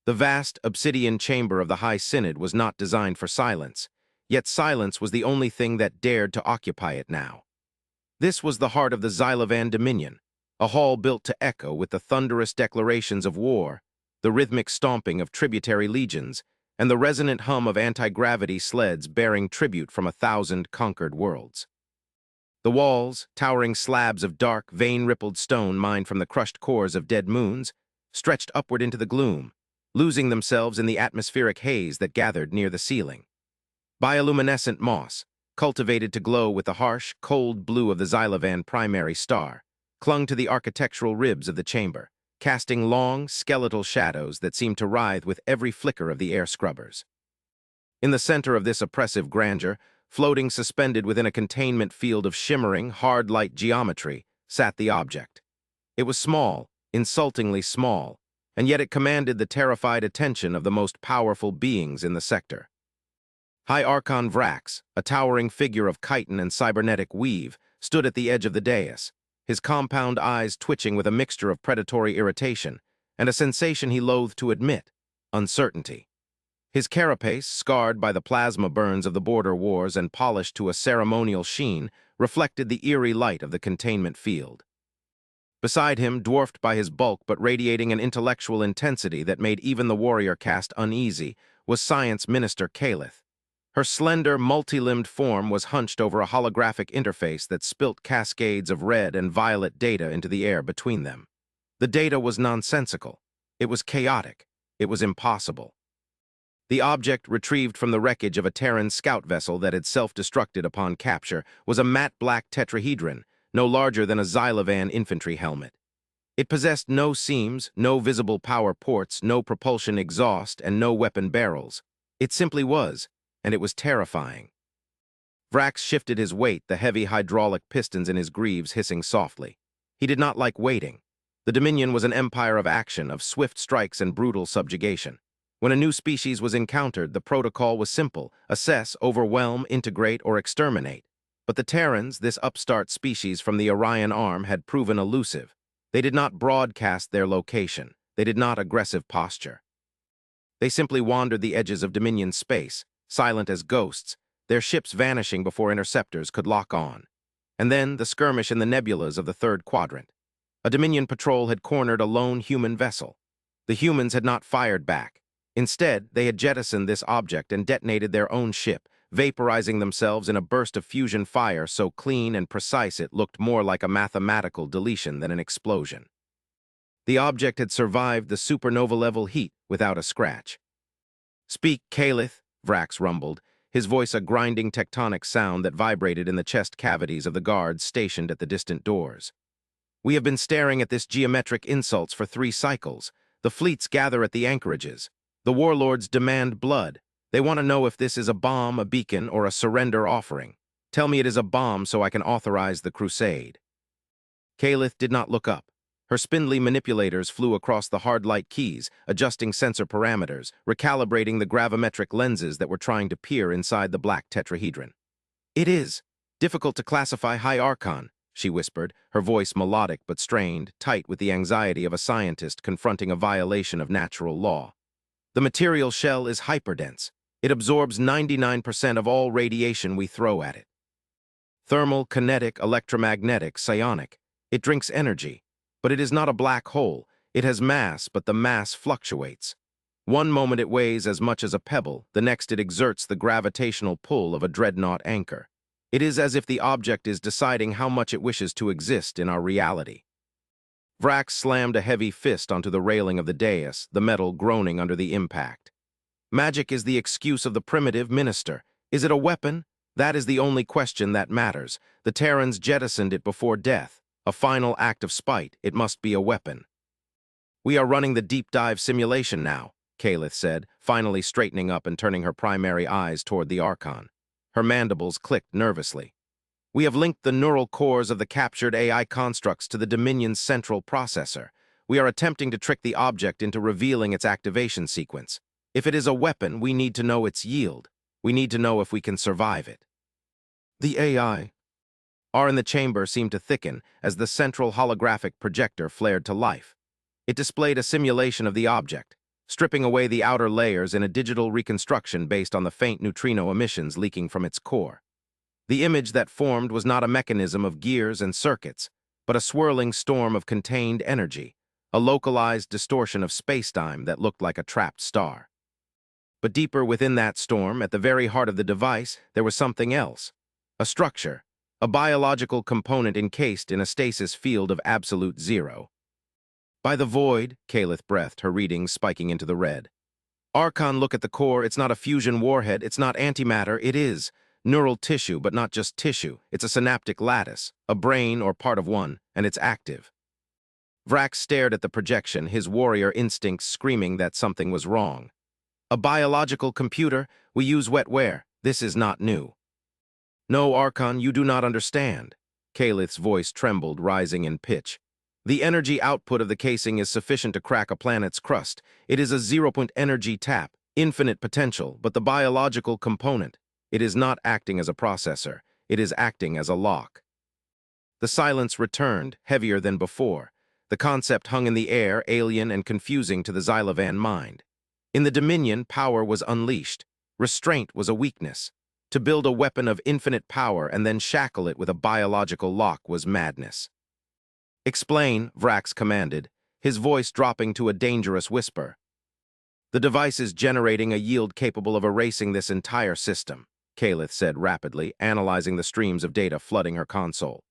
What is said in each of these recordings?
The vast, obsidian chamber of the High Synod was not designed for silence, yet silence was the only thing that dared to occupy it now. This was the heart of the Xylovan Dominion, a hall built to echo with the thunderous declarations of war, the rhythmic stomping of tributary legions, and the resonant hum of anti-gravity sleds bearing tribute from 1,000 conquered worlds. The walls, towering slabs of dark, vein-rippled stone mined from the crushed cores of dead moons, stretched upward into the gloom, losing themselves in the atmospheric haze that gathered near the ceiling. Bioluminescent moss, cultivated to glow with the harsh, cold blue of the Xylovan primary star, clung to the architectural ribs of the chamber, casting long, skeletal shadows that seemed to writhe with every flicker of the air scrubbers. In the center of this oppressive grandeur, floating suspended within a containment field of shimmering, hard light geometry, sat the object. It was small, insultingly small, and yet it commanded the terrified attention of the most powerful beings in the sector. High Archon Vrax, a towering figure of chitin and cybernetic weave, stood at the edge of the dais, his compound eyes twitching with a mixture of predatory irritation and a sensation he loathed to admit, uncertainty. His carapace, scarred by the plasma burns of the border wars and polished to a ceremonial sheen, reflected the eerie light of the containment field. Beside him, dwarfed by his bulk but radiating an intellectual intensity that made even the warrior caste uneasy, was Science Minister Kalith. Her slender, multi-limbed form was hunched over a holographic interface that spilt cascades of red and violet data into the air between them. The data was nonsensical. It was chaotic. It was impossible. The object, retrieved from the wreckage of a Terran scout vessel that had self-destructed upon capture, was a matte black tetrahedron, no larger than a Xylovan infantry helmet. It possessed no seams, no visible power ports, no propulsion exhaust, and no weapon barrels. It simply was, and it was terrifying. Vrax shifted his weight, the heavy hydraulic pistons in his greaves hissing softly. He did not like waiting. The Dominion was an empire of action, of swift strikes and brutal subjugation. When a new species was encountered, the protocol was simple: assess, overwhelm, integrate, or exterminate. But the Terrans, this upstart species from the Orion Arm, had proven elusive. They did not broadcast their location. They did not aggressive posture. They simply wandered the edges of Dominion space, silent as ghosts, their ships vanishing before interceptors could lock on. And then the skirmish in the nebulas of the third quadrant. A Dominion patrol had cornered a lone human vessel. The humans had not fired back. Instead, they had jettisoned this object and detonated their own ship, vaporizing themselves in a burst of fusion fire so clean and precise it looked more like a mathematical deletion than an explosion. The object had survived the supernova-level heat without a scratch. "Speak, Kalith," Vrax rumbled, his voice a grinding tectonic sound that vibrated in the chest cavities of the guards stationed at the distant doors. "We have been staring at this geometric insults for 3 cycles. The fleets gather at the anchorages. The warlords demand blood. They want to know if this is a bomb, a beacon, or a surrender offering. Tell me it is a bomb so I can authorize the crusade." Kalith did not look up. Her spindly manipulators flew across the hard light keys, adjusting sensor parameters, recalibrating the gravimetric lenses that were trying to peer inside the black tetrahedron. "It is difficult to classify High Archon," she whispered, her voice melodic but strained, tight with the anxiety of a scientist confronting a violation of natural law. "The material shell is hyperdense. It absorbs 99% of all radiation we throw at it. Thermal, kinetic, electromagnetic, psionic. It drinks energy. But it is not a black hole. It has mass, but the mass fluctuates. One moment it weighs as much as a pebble, the next it exerts the gravitational pull of a dreadnought anchor. It is as if the object is deciding how much it wishes to exist in our reality." Vrax slammed a heavy fist onto the railing of the dais, the metal groaning under the impact. "Magic is the excuse of the primitive, Minister. Is it a weapon? That is the only question that matters. The Terrans jettisoned it before death. A final act of spite. It must be a weapon." "We are running the deep dive simulation now," Kalith said, finally straightening up and turning her primary eyes toward the Archon. Her mandibles clicked nervously. "We have linked the neural cores of the captured AI constructs to the Dominion's central processor. We are attempting to trick the object into revealing its activation sequence. If it is a weapon, we need to know its yield. We need to know if we can survive it." The AI in the chamber seemed to thicken as the central holographic projector flared to life. It displayed a simulation of the object, stripping away the outer layers in a digital reconstruction based on the faint neutrino emissions leaking from its core. The image that formed was not a mechanism of gears and circuits, but a swirling storm of contained energy, a localized distortion of spacetime that looked like a trapped star. But deeper within that storm, at the very heart of the device, there was something else. A structure, a biological component encased in a stasis field of absolute zero. By the void, Kalith breathed, her readings spiking into the red. Archon, look at the core. It's not a fusion warhead. It's not antimatter. It is neural tissue, but not just tissue. It's a synaptic lattice, a brain or part of one, and it's active. Vrax stared at the projection, his warrior instincts screaming that something was wrong. A biological computer? We use wetware. This is not new. No, Archon, you do not understand. Kalith's voice trembled, rising in pitch. The energy output of the casing is sufficient to crack a planet's crust. It is a zero-point energy tap, infinite potential, but the biological component, it is not acting as a processor. It is acting as a lock. The silence returned, heavier than before. The concept hung in the air, alien and confusing to the Xylovan mind. In the Dominion, power was unleashed. Restraint was a weakness. To build a weapon of infinite power and then shackle it with a biological lock was madness. Explain, Vrax commanded, his voice dropping to a dangerous whisper. The device is generating a yield capable of erasing this entire system, Kalith said rapidly, analyzing the streams of data flooding her console.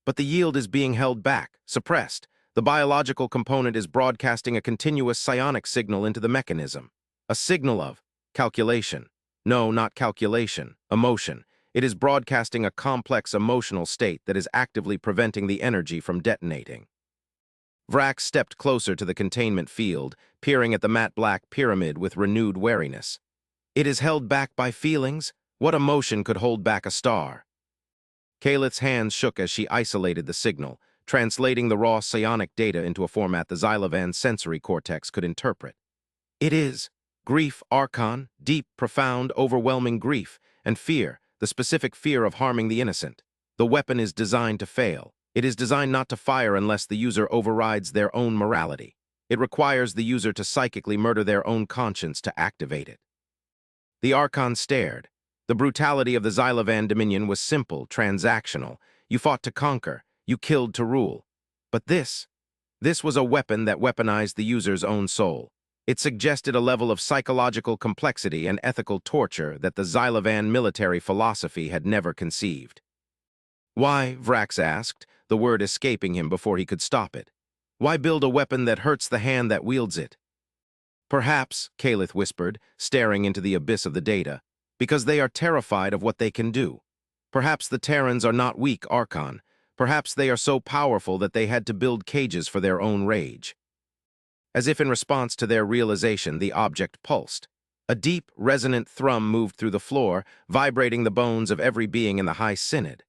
But the yield is being held back, suppressed. The biological component is broadcasting a continuous psionic signal into the mechanism. A signal of calculation. No, not calculation, emotion. It is broadcasting a complex emotional state that is actively preventing the energy from detonating. Vrax stepped closer to the containment field, peering at the matte black pyramid with renewed wariness. It is held back by feelings? What emotion could hold back a star? Kalith's hands shook as she isolated the signal, translating the raw psionic data into a format the Xylovan's sensory cortex could interpret. It is grief, Archon, deep, profound, overwhelming grief, and fear, the specific fear of harming the innocent. The weapon is designed to fail. It is designed not to fire unless the user overrides their own morality. It requires the user to psychically murder their own conscience to activate it. The Archon stared. The brutality of the Xylovan Dominion was simple, transactional. You fought to conquer. You killed to rule. But this was a weapon that weaponized the user's own soul. It suggested a level of psychological complexity and ethical torture that the Xylovan military philosophy had never conceived. Why, Vrax asked, the word escaping him before he could stop it. Why build a weapon that hurts the hand that wields it? Perhaps, Kalith whispered, staring into the abyss of the data, because they are terrified of what they can do. Perhaps the Terrans are not weak, Archon. Perhaps they are so powerful that they had to build cages for their own rage. As if in response to their realization, the object pulsed. A deep, resonant thrum moved through the floor, vibrating the bones of every being in the High Synod.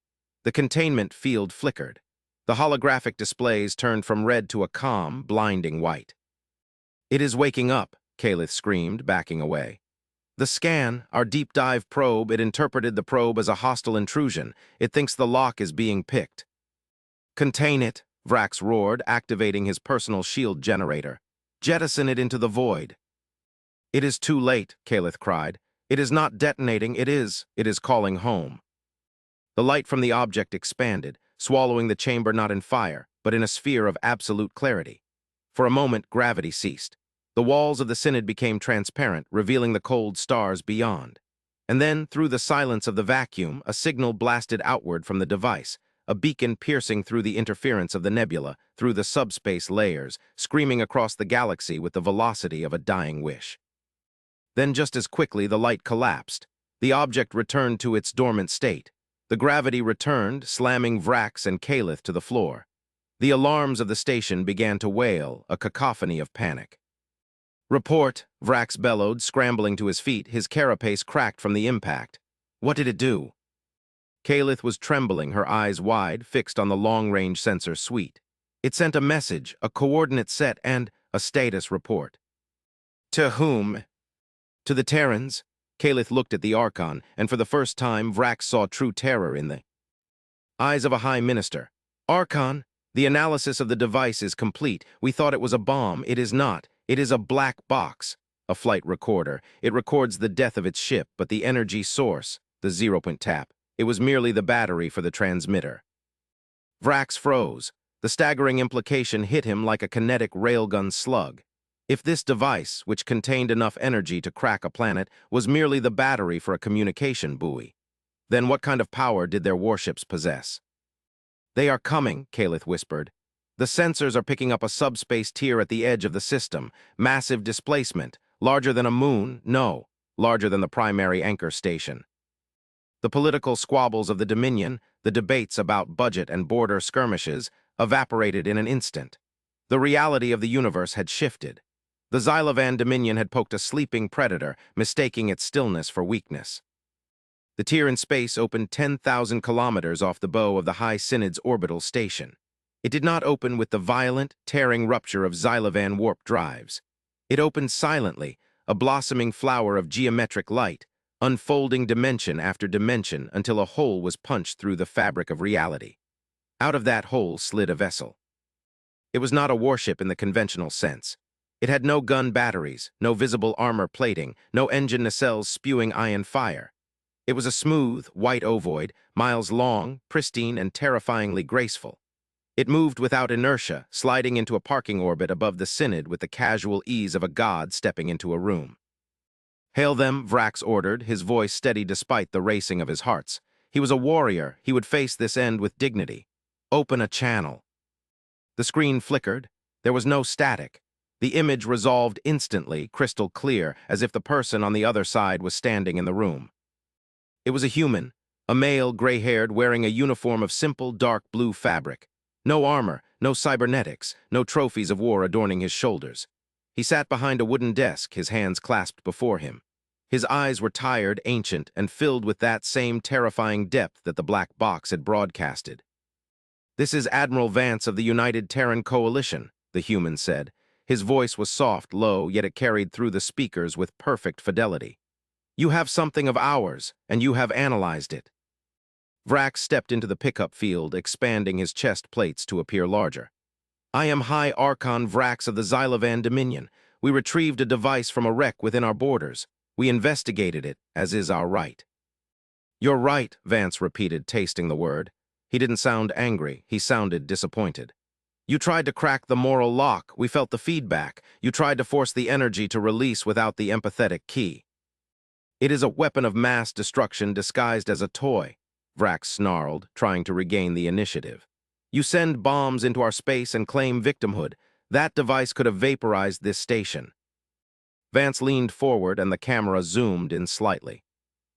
The containment field flickered. The holographic displays turned from red to a calm, blinding white. It is waking up, Kalith screamed, backing away. The scan, our deep dive probe, it interpreted the probe as a hostile intrusion. It thinks the lock is being picked. Contain it, Vrax roared, activating his personal shield generator. Jettison it into the void. It is too late, Kalith cried. It is not detonating, it is calling home. The light from the object expanded, swallowing the chamber not in fire, but in a sphere of absolute clarity. For a moment, gravity ceased. The walls of the Synod became transparent, revealing the cold stars beyond. And then, through the silence of the vacuum, a signal blasted outward from the device, a beacon piercing through the interference of the nebula, through the subspace layers, screaming across the galaxy with the velocity of a dying wish. Then just as quickly the light collapsed. The object returned to its dormant state. The gravity returned, slamming Vrax and Kalith to the floor. The alarms of the station began to wail, a cacophony of panic. Report, Vrax bellowed, scrambling to his feet, his carapace cracked from the impact. What did it do? Kalith was trembling, her eyes wide, fixed on the long-range sensor suite. It sent a message, a coordinate set, and a status report. To whom? To the Terrans. Kalith looked at the Archon, and for the first time, Vrax saw true terror in the eyes of a High Minister. Archon, the analysis of the device is complete. We thought it was a bomb. It is not. It is a black box, a flight recorder. It records the death of its ship, but the energy source, the zero-point tap, it was merely the battery for the transmitter. Vrax froze. The staggering implication hit him like a kinetic railgun slug. If this device, which contained enough energy to crack a planet, was merely the battery for a communication buoy, then what kind of power did their warships possess? "They are coming," Kalith whispered. "The sensors are picking up a subspace tier at the edge of the system. Massive displacement. Larger than a moon? No. Larger than the primary anchor station." The political squabbles of the Dominion, the debates about budget and border skirmishes, evaporated in an instant. The reality of the universe had shifted. The Xylovan Dominion had poked a sleeping predator, mistaking its stillness for weakness. The tier in space opened 10,000 kilometers off the bow of the High Synod's orbital station. It did not open with the violent, tearing rupture of Xylovan warp drives. It opened silently, a blossoming flower of geometric light, unfolding dimension after dimension until a hole was punched through the fabric of reality. Out of that hole slid a vessel. It was not a warship in the conventional sense. It had no gun batteries, no visible armor plating, no engine nacelles spewing ion fire. It was a smooth, white ovoid, miles long, pristine, and terrifyingly graceful. It moved without inertia, sliding into a parking orbit above the Synod with the casual ease of a god stepping into a room. "Hail them," Vrax ordered, his voice steady despite the racing of his hearts. He was a warrior. He would face this end with dignity. "Open a channel." The screen flickered. There was no static. The image resolved instantly, crystal clear, as if the person on the other side was standing in the room. It was a human, a male, gray-haired, wearing a uniform of simple, dark blue fabric. No armor, no cybernetics, no trophies of war adorning his shoulders. He sat behind a wooden desk, his hands clasped before him. His eyes were tired, ancient, and filled with that same terrifying depth that the black box had broadcasted. "This is Admiral Vance of the United Terran Coalition," the human said. His voice was soft, low, yet it carried through the speakers with perfect fidelity. "You have something of ours, and you have analyzed it." Vrax stepped into the pickup field, expanding his chest plates to appear larger. "I am High Archon Vrax of the Xylovan Dominion. We retrieved a device from a wreck within our borders. We investigated it, as is our right." "You're right," Vance repeated, tasting the word. He didn't sound angry. He sounded disappointed. "You tried to crack the moral lock. We felt the feedback. You tried to force the energy to release without the empathetic key." "It is a weapon of mass destruction disguised as a toy," Vrax snarled, trying to regain the initiative. "You send bombs into our space and claim victimhood. That device could have vaporized this station." Vance leaned forward and the camera zoomed in slightly.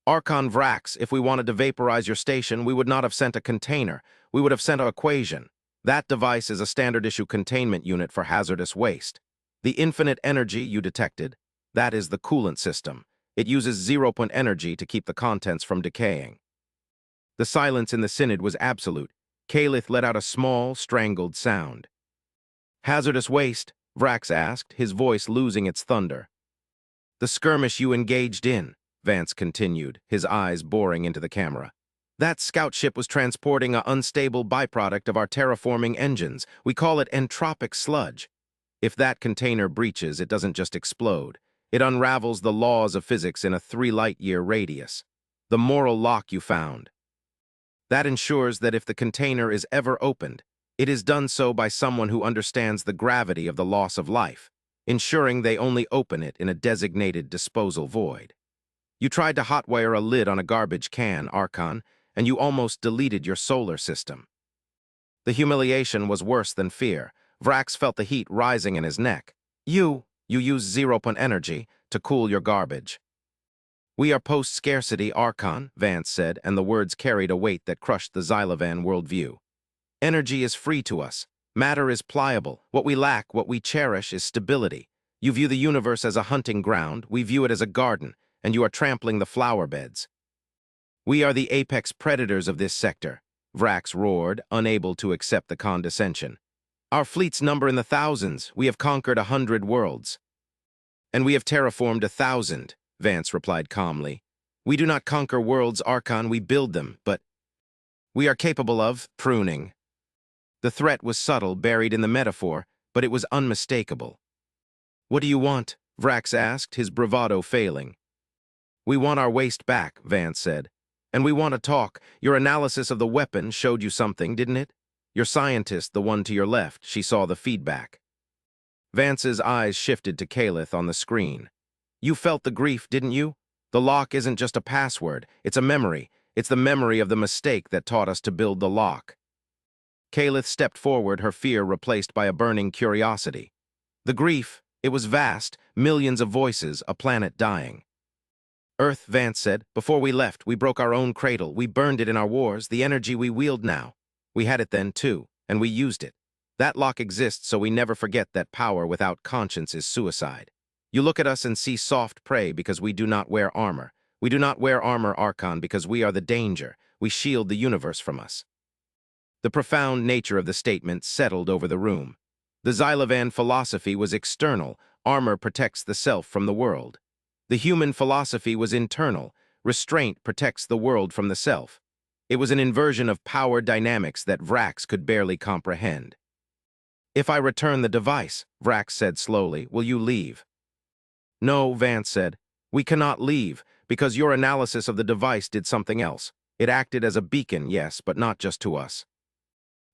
"Archon Vrax, if we wanted to vaporize your station, we would not have sent a container. We would have sent an equation. That device is a standard-issue containment unit for hazardous waste. The infinite energy you detected, that is the coolant system. It uses zero-point energy to keep the contents from decaying." The silence in the Synod was absolute. Kalith let out a small, strangled sound. "Hazardous waste?" Vrax asked, his voice losing its thunder. "The skirmish you engaged in," Vance continued, his eyes boring into the camera. "That scout ship was transporting an unstable byproduct of our terraforming engines. We call it entropic sludge. If that container breaches, it doesn't just explode. It unravels the laws of physics in a 3-light-year radius. The moral lock you found. That ensures that if the container is ever opened, it is done so by someone who understands the gravity of the loss of life, ensuring they only open it in a designated disposal void. You tried to hotwire a lid on a garbage can, Archon, and you almost deleted your solar system." The humiliation was worse than fear. Vrax felt the heat rising in his neck. You use zero-point energy to cool your garbage." "We are post-scarcity, Archon," Vance said, and the words carried a weight that crushed the Xylovan worldview. "Energy is free to us. Matter is pliable. What we lack, what we cherish, is stability. You view the universe as a hunting ground, we view it as a garden, and you are trampling the flower beds." "We are the apex predators of this sector," Vrax roared, unable to accept the condescension. "Our fleets number in the thousands. We have conquered 100 worlds." "And we have terraformed 1,000, Vance replied calmly. "We do not conquer worlds, Archon, we build them, but we are capable of pruning." The threat was subtle, buried in the metaphor, but it was unmistakable. "What do you want?" Vrax asked, his bravado failing. "We want our waste back," Vance said. "And we want to talk. Your analysis of the weapon showed you something, didn't it? Your scientist, the one to your left, she saw the feedback." Vance's eyes shifted to Calith on the screen. "You felt the grief, didn't you? The lock isn't just a password, it's a memory. It's the memory of the mistake that taught us to build the lock." Calith stepped forward, her fear replaced by a burning curiosity. The grief, it was vast, millions of voices, a planet dying. "Earth," Vance said, "before we left, we broke our own cradle. We burned it in our wars, the energy we wield now. We had it then, too, and we used it. That lock exists so we never forget that power without conscience is suicide. You look at us and see soft prey because we do not wear armor. We do not wear armor, Archon, because we are the danger. We shield the universe from us." The profound nature of the statement settled over the room. The Xylovan philosophy was external. Armor protects the self from the world. The human philosophy was internal. Restraint protects the world from the self. It was an inversion of power dynamics that Vrax could barely comprehend. "If I return the device," Vrax said slowly, "will you leave?" "No," Vance said. "We cannot leave, because your analysis of the device did something else. It acted as a beacon, yes, but not just to us."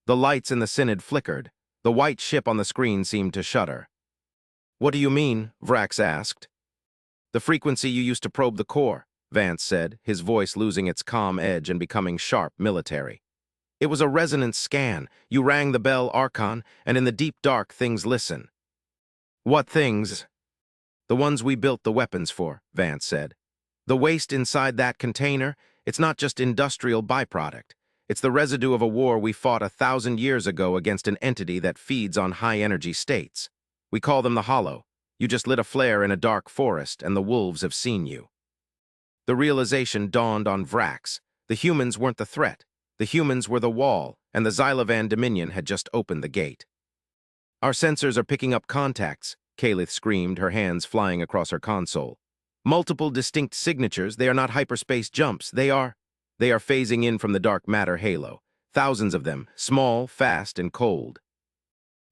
The lights in the Synod flickered. The white ship on the screen seemed to shudder. "What do you mean?" Vrax asked. "The frequency you used to probe the core," Vance said, his voice losing its calm edge and becoming sharp military. "It was a resonance scan. You rang the bell, Archon, and in the deep dark things listen." "What things?" "The ones we built the weapons for," Vance said. "The waste inside that container, it's not just industrial byproduct. It's the residue of a war we fought 1,000 years ago against an entity that feeds on high-energy states. We call them the Hollow. You just lit a flare in a dark forest, and the wolves have seen you." The realization dawned on Vrax. The humans weren't the threat. The humans were the wall, and the Xylovan Dominion had just opened the gate. "Our sensors are picking up contacts," Calith screamed, her hands flying across her console. "Multiple distinct signatures. They are not hyperspace jumps. They are phasing in from the dark matter halo. Thousands of them, small, fast, and cold."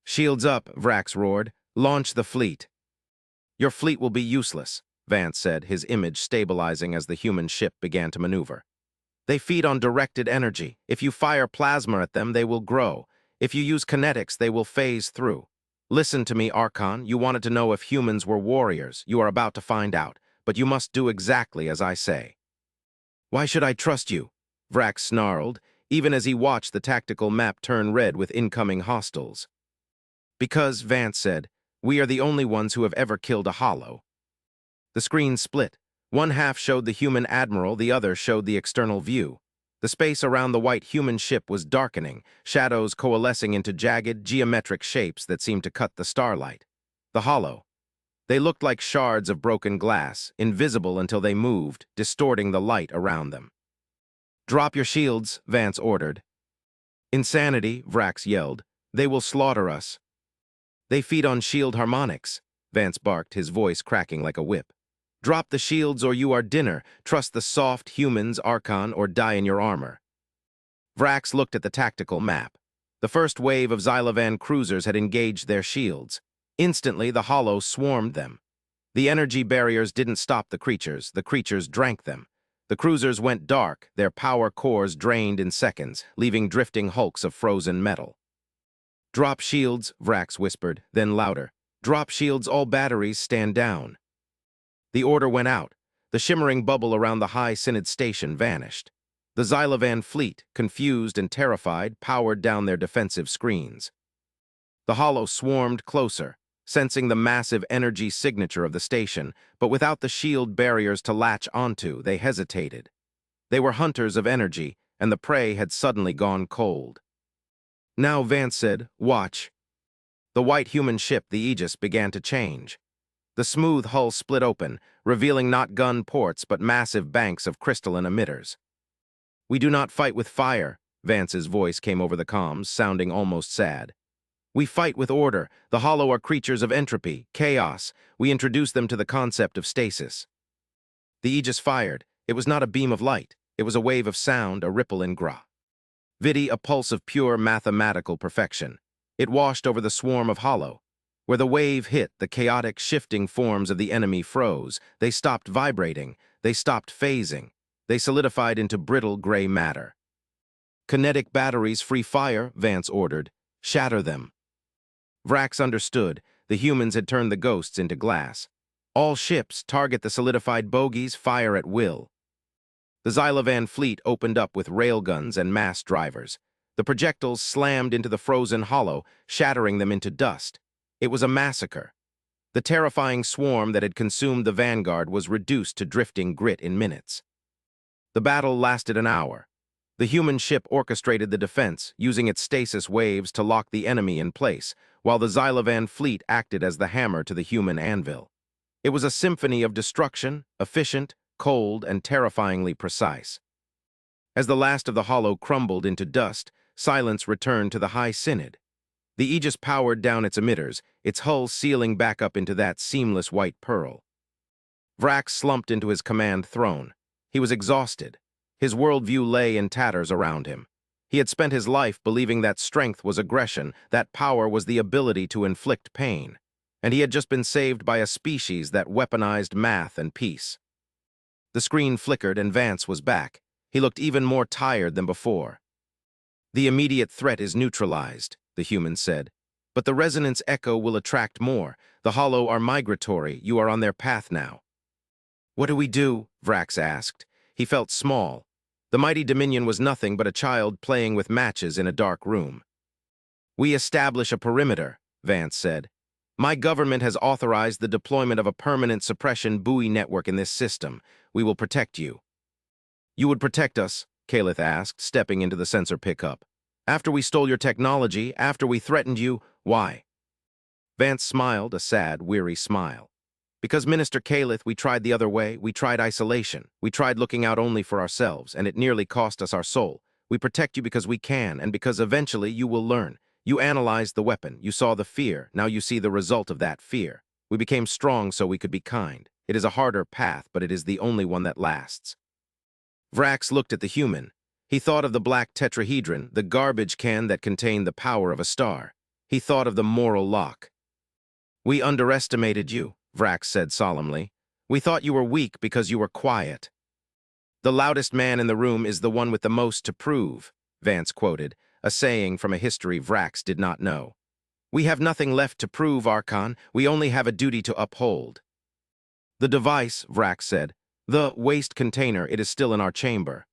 "Shields up," Vrax roared. "Launch the fleet." "Your fleet will be useless," Vance said, his image stabilizing as the human ship began to maneuver. "They feed on directed energy. If you fire plasma at them, they will grow. If you use kinetics, they will phase through. Listen to me, Archon. You wanted to know if humans were warriors. You are about to find out, but you must do exactly as I say." "Why should I trust you?" Vrax snarled, even as he watched the tactical map turn red with incoming hostiles. "Because," Vance said, "we are the only ones who have ever killed a Hollow." The screen split. One half showed the human admiral, the other showed the external view. The space around the white human ship was darkening, shadows coalescing into jagged, geometric shapes that seemed to cut the starlight. The Hollow. They looked like shards of broken glass, invisible until they moved, distorting the light around them. "Drop your shields," Vance ordered. "Insanity," Vrax yelled. "They will slaughter us." "They feed on shield harmonics," Vance barked, his voice cracking like a whip. "Drop the shields or you are dinner. Trust the soft humans, Archon, or die in your armor." Vrax looked at the tactical map. The first wave of Xylovan cruisers had engaged their shields. Instantly, the Hollow swarmed them. The energy barriers didn't stop the creatures drank them. The cruisers went dark, their power cores drained in seconds, leaving drifting hulks of frozen metal. "Drop shields," Vrax whispered, then louder. "Drop shields, all batteries, stand down." The order went out. The shimmering bubble around the High Synod station vanished. The Xylovan fleet, confused and terrified, powered down their defensive screens. The Hollow swarmed closer, sensing the massive energy signature of the station, but without the shield barriers to latch onto, they hesitated. They were hunters of energy, and the prey had suddenly gone cold. Now, Vance said, "Watch." The white human ship, the Aegis, began to change. The smooth hull split open, revealing not gun ports but massive banks of crystalline emitters. "We do not fight with fire," Vance's voice came over the comms, sounding almost sad. "We fight with order. The Hollow are creatures of entropy, chaos. We introduce them to the concept of stasis." The Aegis fired. It was not a beam of light. It was a wave of sound, a ripple in Vidi, a pulse of pure mathematical perfection. It washed over the swarm of Hollow. Where the wave hit, the chaotic, shifting forms of the enemy froze. They stopped vibrating. They stopped phasing. They solidified into brittle gray matter. "Kinetic batteries free fire," Vance ordered. "Shatter them." Vrax understood. The humans had turned the ghosts into glass. "All ships, target the solidified bogies, fire at will." The Xylovan fleet opened up with railguns and mass drivers. The projectiles slammed into the frozen hollow, shattering them into dust. It was a massacre. The terrifying swarm that had consumed the vanguard was reduced to drifting grit in minutes. The battle lasted an hour. The human ship orchestrated the defense, using its stasis waves to lock the enemy in place, while the Xylovan fleet acted as the hammer to the human anvil. It was a symphony of destruction, efficient, cold, and terrifyingly precise. As the last of the hollow crumbled into dust, silence returned to the High Synod. The Aegis powered down its emitters, its hull sealing back up into that seamless white pearl. Vrax slumped into his command throne. He was exhausted. His worldview lay in tatters around him. He had spent his life believing that strength was aggression, that power was the ability to inflict pain. And he had just been saved by a species that weaponized math and peace. The screen flickered and Vance was back. He looked even more tired than before. "The immediate threat is neutralized," the human said. "But the resonance echo will attract more. The hollow are migratory. You are on their path now." "What do we do?" Vrax asked. He felt small. The mighty Dominion was nothing but a child playing with matches in a dark room. "We establish a perimeter," Vance said. "My government has authorized the deployment of a permanent suppression buoy network in this system. We will protect you." "You would protect us?" Calith asked, stepping into the sensor pickup. "After we stole your technology, after we threatened you, why?" Vance smiled, a sad, weary smile. "Because, Minister Calith, we tried the other way. We tried isolation. We tried looking out only for ourselves, and it nearly cost us our soul. We protect you because we can, and because eventually you will learn. You analyzed the weapon. You saw the fear. Now you see the result of that fear. We became strong so we could be kind. It is a harder path, but it is the only one that lasts." Vrax looked at the human. He thought of the black tetrahedron, the garbage can that contained the power of a star. He thought of the moral lock. "We underestimated you," Vrax said solemnly. "We thought you were weak because you were quiet." "The loudest man in the room is the one with the most to prove," Vance quoted, a saying from a history Vrax did not know. "We have nothing left to prove, Archon. We only have a duty to uphold." "The device," Vrax said. "The waste container, it is still in our chamber."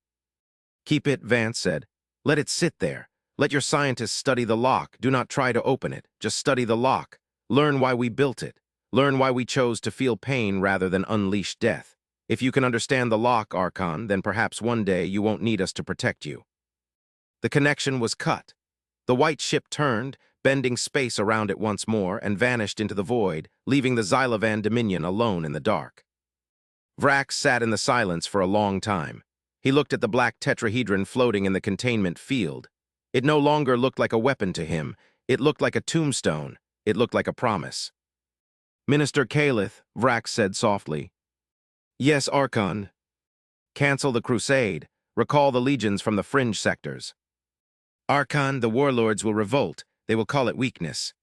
"Keep it," Vance said. "Let it sit there. Let your scientists study the lock. Do not try to open it. Just study the lock. Learn why we built it. Learn why we chose to feel pain rather than unleash death. If you can understand the lock, Archon, then perhaps one day you won't need us to protect you." The connection was cut. The white ship turned, bending space around it once more, and vanished into the void, leaving the Xylovan Dominion alone in the dark. Vrax sat in the silence for a long time. He looked at the black tetrahedron floating in the containment field. It no longer looked like a weapon to him. It looked like a tombstone. It looked like a promise. "Minister Calith," Vrax said softly. "Yes, Archon." "Cancel the crusade. Recall the legions from the fringe sectors." "Archon, the warlords will revolt. They will call it weakness."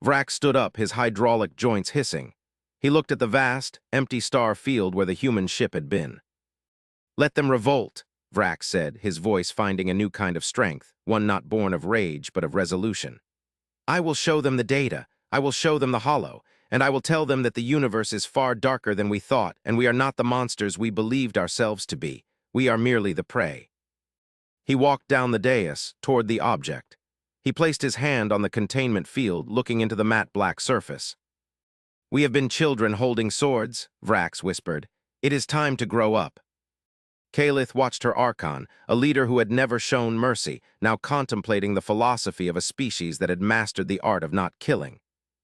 Vrax stood up, his hydraulic joints hissing. He looked at the vast, empty star field where the human ship had been. "Let them revolt," Vrax said, his voice finding a new kind of strength, one not born of rage but of resolution. "I will show them the data. I will show them the hollow. And I will tell them that the universe is far darker than we thought, and we are not the monsters we believed ourselves to be. We are merely the prey." He walked down the dais, toward the object. He placed his hand on the containment field, looking into the matte black surface. "We have been children holding swords," Vrax whispered. "It is time to grow up." Calith watched her Archon, a leader who had never shown mercy, now contemplating the philosophy of a species that had mastered the art of not killing.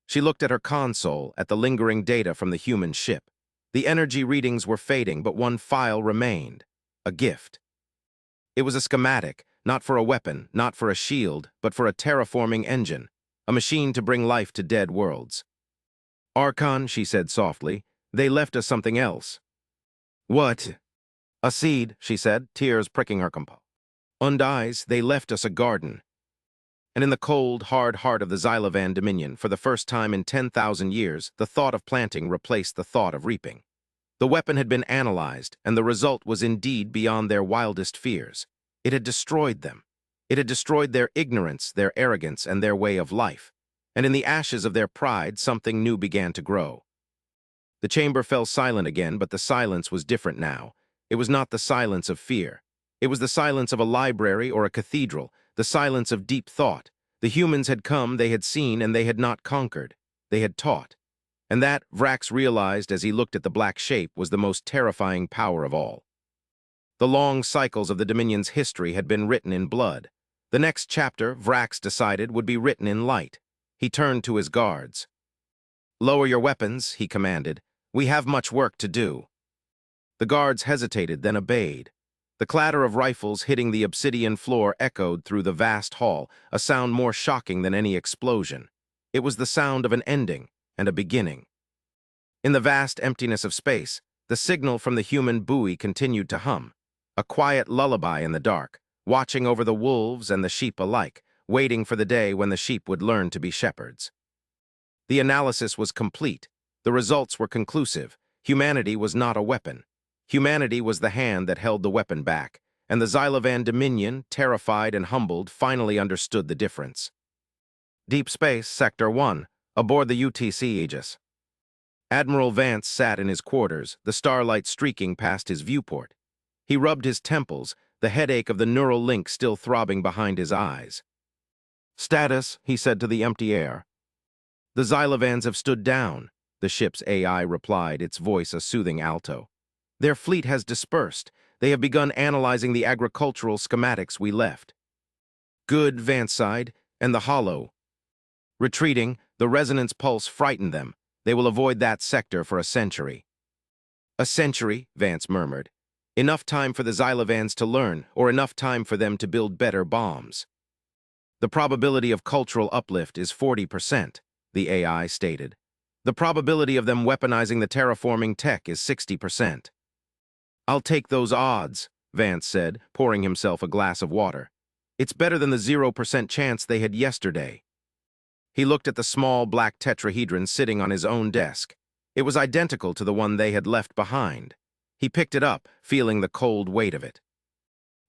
She looked at her console, at the lingering data from the human ship. The energy readings were fading, but one file remained. A gift. It was a schematic, not for a weapon, not for a shield, but for a terraforming engine, a machine to bring life to dead worlds. "Archon," she said softly, "they left us something else." "What?" "A seed," she said, tears pricking her compo. "Undeyes, they left us a garden." And in the cold, hard heart of the Xylovan Dominion, for the first time in 10,000 years, the thought of planting replaced the thought of reaping. The weapon had been analyzed, and the result was indeed beyond their wildest fears. It had destroyed them. It had destroyed their ignorance, their arrogance, and their way of life. And in the ashes of their pride, something new began to grow. The chamber fell silent again, but the silence was different now. It was not the silence of fear. It was the silence of a library or a cathedral, the silence of deep thought. The humans had come, they had seen, and they had not conquered. They had taught. And that, Vrax realized as he looked at the black shape, was the most terrifying power of all. The long cycles of the Dominion's history had been written in blood. The next chapter, Vrax decided, would be written in light. He turned to his guards. "Lower your weapons," he commanded. "We have much work to do." The guards hesitated, then obeyed. The clatter of rifles hitting the obsidian floor echoed through the vast hall, a sound more shocking than any explosion. It was the sound of an ending and a beginning. In the vast emptiness of space, the signal from the human buoy continued to hum, a quiet lullaby in the dark, watching over the wolves and the sheep alike, waiting for the day when the sheep would learn to be shepherds. The analysis was complete. The results were conclusive. Humanity was not a weapon. Humanity was the hand that held the weapon back, and the Xylovan Dominion, terrified and humbled, finally understood the difference. Deep Space, Sector 1, aboard the UTC Aegis. Admiral Vance sat in his quarters, the starlight streaking past his viewport. He rubbed his temples, the headache of the neural link still throbbing behind his eyes. "Status," he said to the empty air. "The Xylovans have stood down," the ship's AI replied, its voice a soothing alto. "Their fleet has dispersed. They have begun analyzing the agricultural schematics we left." "Good," Vance sighed, "and the hollow." Retreating, the resonance pulse frightened them. They will avoid that sector for a century. "A century," Vance murmured. "Enough time for the Xylovans to learn, or enough time for them to build better bombs." "The probability of cultural uplift is 40%, the AI stated. "The probability of them weaponizing the terraforming tech is 60%. "I'll take those odds," Vance said, pouring himself a glass of water. "It's better than the 0% chance they had yesterday." He looked at the small black tetrahedron sitting on his own desk. It was identical to the one they had left behind. He picked it up, feeling the cold weight of it.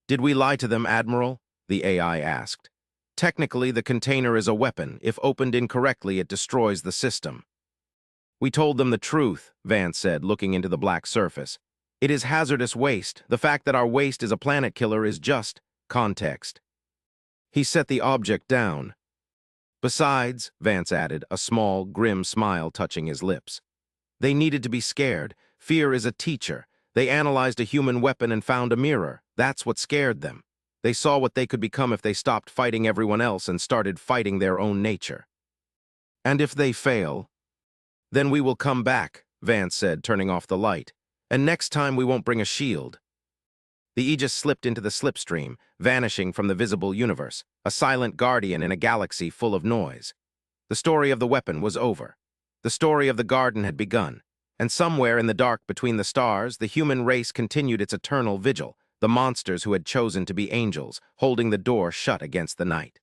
"Did we lie to them, Admiral?" the AI asked. "Technically, the container is a weapon. If opened incorrectly, it destroys the system." "We told them the truth," Vance said, looking into the black surface. "It is hazardous waste. The fact that our waste is a planet killer is just context." He set the object down. "Besides," Vance added, a small, grim smile touching his lips, "they needed to be scared. Fear is a teacher. They analyzed a human weapon and found a mirror. That's what scared them. They saw what they could become if they stopped fighting everyone else and started fighting their own nature." "And if they fail?" "Then we will come back," Vance said, turning off the light. "And next time we won't bring a shield." The Aegis slipped into the slipstream, vanishing from the visible universe, a silent guardian in a galaxy full of noise. The story of the weapon was over. The story of the garden had begun, and somewhere in the dark between the stars, the human race continued its eternal vigil, the monsters who had chosen to be angels, holding the door shut against the night.